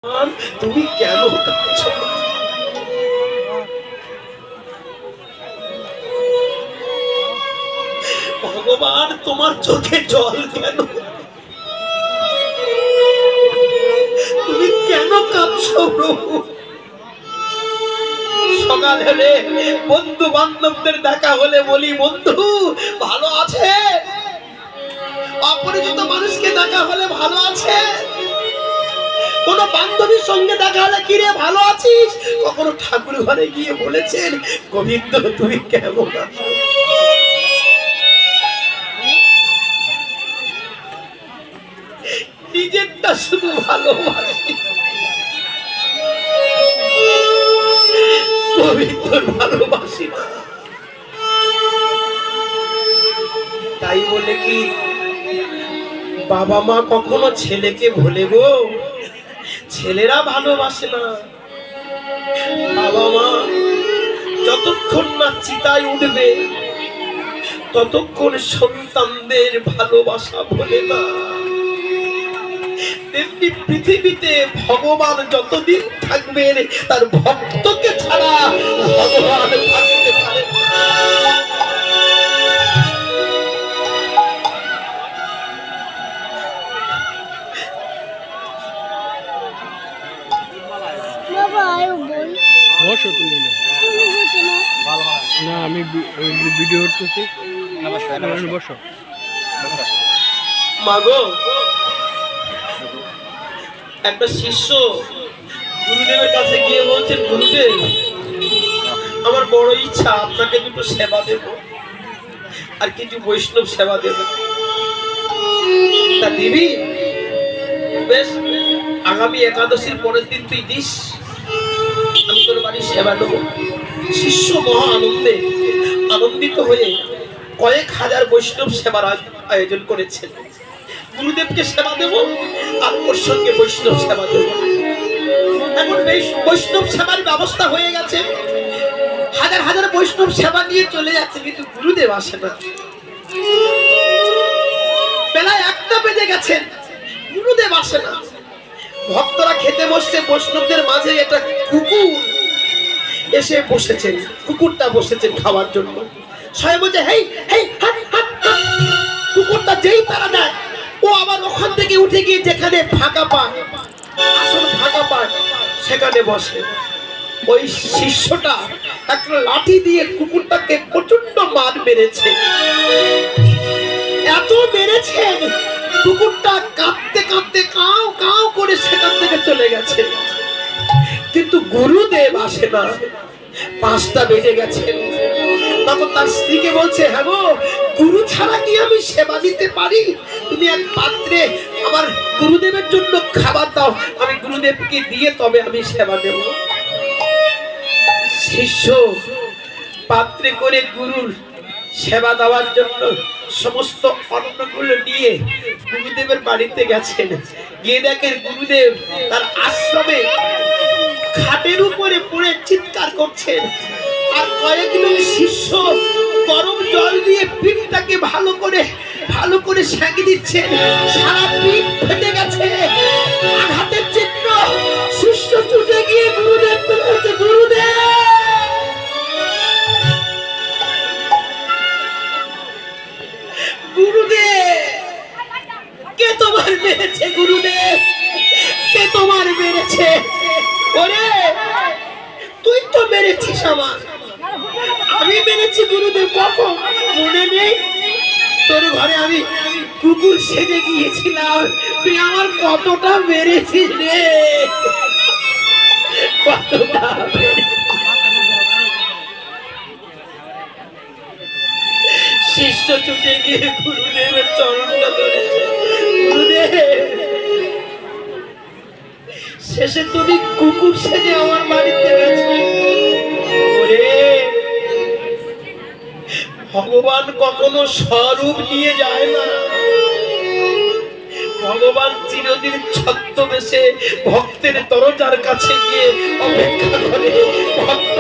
তুমি কেন কাঁদছো? ভগবান তোমার চোখে জল কেন? তুমি কেন কাঁদছো প্রভু? সকাল হলে বন্ধু বান্ধবদের দেখা হলে বলি, বন্ধু ভালো আছে? অপরিচিত মানুষকে দেখা হলে ভালো আছে? কোন বান্ধবীর সঙ্গে দেখা হলে কিরে ভালো আছিস? কখনো ঠাকুর ঘরে গিয়ে বলেছেন, গোবিন্দ তুমি কেমন আছো? নিজেরটা শুধু ভালোবাসি, গোবিন্দর ভালোবাসি না। তাই বলে কি বাবা মা কখনো ছেলেকে ভুলে গো? ছেলেরা ভালোবাসে না। বাবা মা যতক্ষণ না চিতায় উঠবে ততক্ষণ সন্তানদের ভালোবাসা ভোলে না। তেমনি পৃথিবীতে ভগবান যতদিন থাকবেন তার ভক্তকে ছাড়া ভগবান থাকতে পারে না। না আমি ভিডিও করতেছি। বসো মাগো, একটা শিষ্য গুরুদেবের কাছে গিয়ে বলছেন, গুরুদেব আমার বড় ইচ্ছা আপনাকে দুটো সেবা দেব আর কিছু বৈষ্ণব সেবা দেব। তা দিবি? বেশ, আগামী একাদশীর পরের দিন তুই দিস, আমি তোর বাড়ির সেবা নেব। শিষ্য মহা আনন্দিত হয়ে কয়েক হাজার বৈষ্ণব সেবার আয়োজন করেছেন। গুরুদেবকে সেবা দেব আর ওর সঙ্গে বৈষ্ণব সেবা দেব। এখন বৈষ্ণব সেবার ব্যবস্থা হয়ে গেছে, হাজার হাজার বৈষ্ণব সেবা নিয়ে চলে যাচ্ছে, কিন্তু গুরুদেব আসে না। বেলায় 1টা বেজে গেছেন, গুরুদেব আসে না। ভক্তরা খেতে বসছে, বৈষ্ণবদের মাঝে একটা কুকুর এসে বসেছেন। কুকুরটা বসেছেন খাওয়ার জন্য। সবাই বলছে, হেই হেই হাট হাট। কুকুরটা যেই তারা দেয়, ও আবার ওখান থেকে উঠে গিয়ে যেখানে ফাঁকা পায়, আসল ফাঁকা পায়, সেখানে বসে। ওই শিষ্যটা একটা লাঠি দিয়ে কুকুরটাকে প্রচন্ড মার মেরেছে। এত মেরেছেন, কুকুরটা কাঁদতে কাঁদতে কাউ কাউ করে সেখান থেকে চলে গেছে। কিন্তু গুরুদেব আসে না। 5টা বেজে গেছে। তখন তার স্ত্রীকে বলছে, হ্যাঁ গো, গুরু ছাড়া কি আমি সেবা দিতে পারি? তুমি এক পাত্রে আমার গুরুদেবের জন্য খাবার দাও, আমি গুরুদেবকে দিয়ে তবে আমি সেবা দেব। শিষ্য পাত্রে করে গুরুর সেবা দেওয়ার জন্য সমস্ত অন্নগুলো নিয়ে গুরুদেবের বাড়িতে গেছেন। গিয়ে দেখেন গুরুদেব তার আশ্রমে খাটের উপরে পড়ে চিৎকার করছেন, আর কয়েকজন শিষ্য গরম জল দিয়ে পিঠটাকে ভালো করে সেঁকে দিচ্ছেন। সারা পিঠ ফেটে গেছে, আঘাতের চিহ্ন। শিষ্য ছুটে গিয়ে গুরুদেবকে বলছে, গুরুদেব গুরুদেব কে তোমার মেরেছে? গুরুদেব কে তোমার মেরেছে? ওরে তুই তো মেরেছিস আমার। আমি মেরেছি গুরুদেব? কখন মনে নেই? তোর ঘরে আমি কুকুর সেজে গিয়েছিলাম, তুই আমার কতটা মেরেছিস রে, কতটা। শিষ্য ছুটে গিয়ে গুরুদেবের চরণটা ধরেছে। গুরুদেব শেষে তুমি কুকুর সেজে আমার বাড়িতে গেছো। ওরে ভগবান কখনো স্বরূপ নিয়ে যায় না। ভগবান চিরদিন ছদ্মবেশে ভক্তের দরজার কাছে গিয়ে অপেক্ষা করে। ভক্ত